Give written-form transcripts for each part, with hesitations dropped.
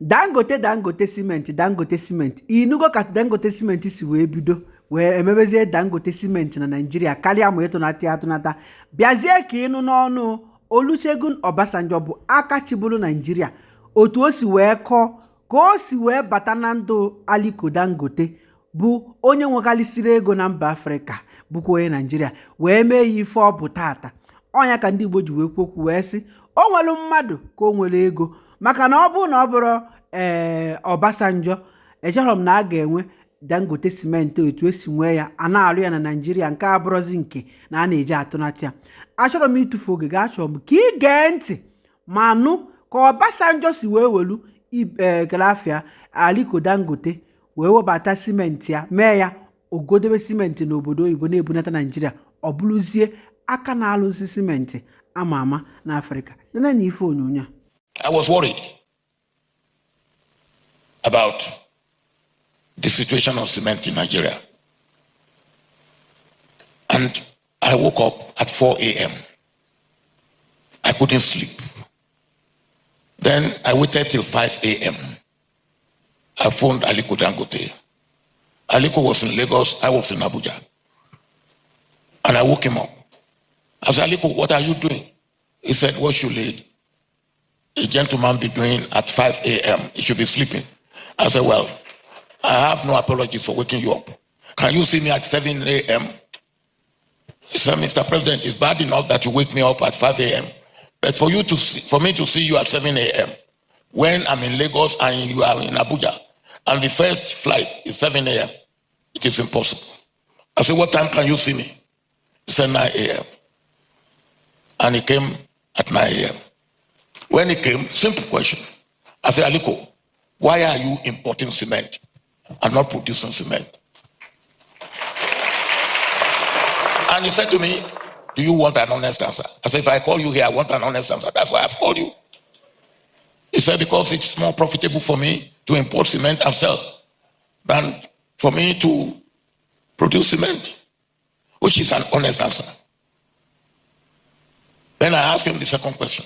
Dangote cement inugo ka Dangote cement si wee bido wee emebezie Dangote cement na Nigeria karịa ma atụnata bịazie ka ịnụ n'ọnụ Olusegun Obasanjo bụ aka chiburu Nigeria otu o si wee kọọ ka o si wee bata na ndụ Aliko Dangote bụ onye nwekarịsịrị ego na mba Afrịka bụkwa onye Nigeria wee mee ya ife ọ bụ tata ọnya ka ndị Igbo ji wee kwokwu wee sị o nwere mmadụ ka o nwere ego maka na ọ bụ na ọ bụrụ Obasanjo echọrọ m na a ga-enwe Dangote cement otu esi nwee ya a na-arụ ya na Nigeria nke abụrụzi nke na a na-eji atụnata ya. Achọrọ m ịtụfu oge ga-achọ m ka ị gee ntị ma nụ ka Obasanjo si wee welu kelafia Aliko Dangote wee webata simenti ya mee ya ogodebe simenti n'obodo oyibo na-ebunata Nigeria ọ bụrụzie aka na-alụzi simenti ama ama n'Afrịka. Nene na ife onyonyo I was worried about the situation of cement in Nigeria. And I woke up at 4 a.m. I couldn't sleep. Then I waited till 5 a.m. I phoned Aliko Dangote. Aliko was in Lagos, I was in Abuja. And I woke him up. I said, Aliko, what are you doing? He said, what should a gentleman be doing at 5 a.m.? He should be sleeping. I said, well, I have no apologies for waking you up. Can you see me at 7 a.m.? He said, Mr. President, it's bad enough that you wake me up at 5 a.m. But for me to see you at 7 a.m. when I'm in Lagos and you are in Abuja, and the first flight is 7 a.m., it is impossible. I said, what time can you see me? He said, 9 a.m. And he came at 9 a.m. When he came, simple question. I said, Aliko, why are you importing cement and not producing cement? And he said to me, do you want an honest answer? I said, if I call you here, I want an honest answer. That's why I've called you. He said, because it's more profitable for me to import cement and sell than for me to produce cement, which is an honest answer. Then I asked him the second question.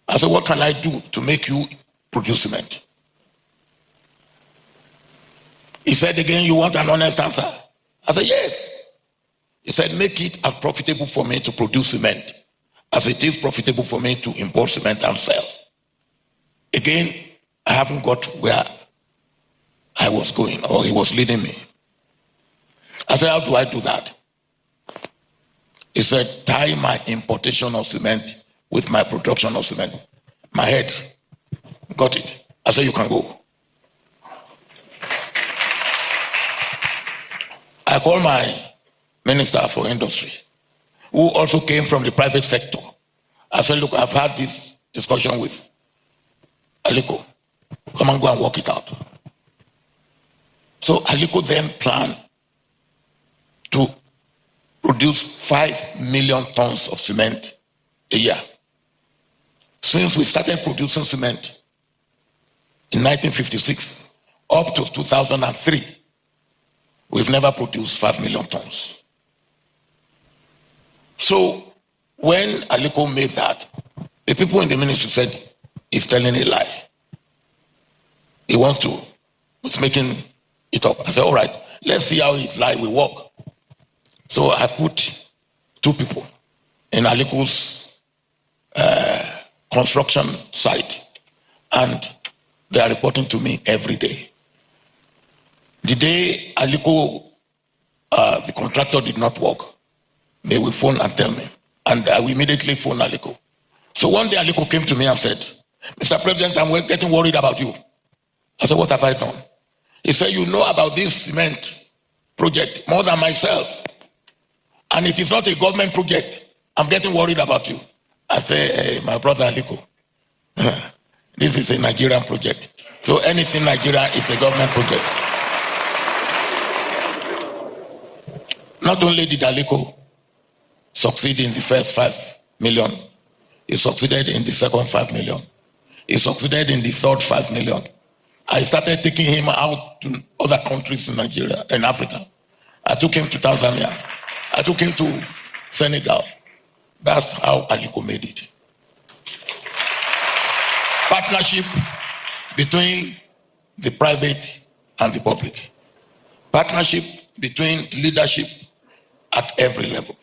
I said, what can I do to make you produce cement? He said again, you want an honest answer? I said, yes. He said, make it as profitable for me to produce cement as it is profitable for me to import cement and sell. Again, I haven't got where I was going or he was leading me. I said, how do I do that? He said, tie my importation of cement with my production of cement. My head got it. I said, you can go. I called my Minister for Industry, who also came from the private sector. I said, look, I've had this discussion with Aliko. Come and go and work it out. So Aliko then planned to produce 5 million tons of cement a year. Since we started producing cement in 1956 up to 2003, we've never produced 5 million tons. So when Aliko made that, the people in the ministry said, he's telling a lie. He was making it up. I said, all right, let's see how his lie will work. So I put 2 people in Aliko's construction site, and they are reporting to me every day. The day Aliko, the contractor did not work, they will phone and tell me. And I will immediately phone Aliko. So one day Aliko came to me and said, Mr. President, I'm getting worried about you. I said, what have I done? He said, you know about this cement project more than myself. And it is not a government project. I'm getting worried about you. I said, hey, my brother Aliko, this is a Nigerian project. So anything Nigeria is a government project. Not only did Aliko succeed in the first 5 million, he succeeded in the second 5 million. He succeeded in the third 5 million. I started taking him out to other countries in Nigeria, in Africa. I took him to Tanzania. I took him to Senegal. That's how Aliko made it. Partnership between the private and the public, partnership between leadership at every level.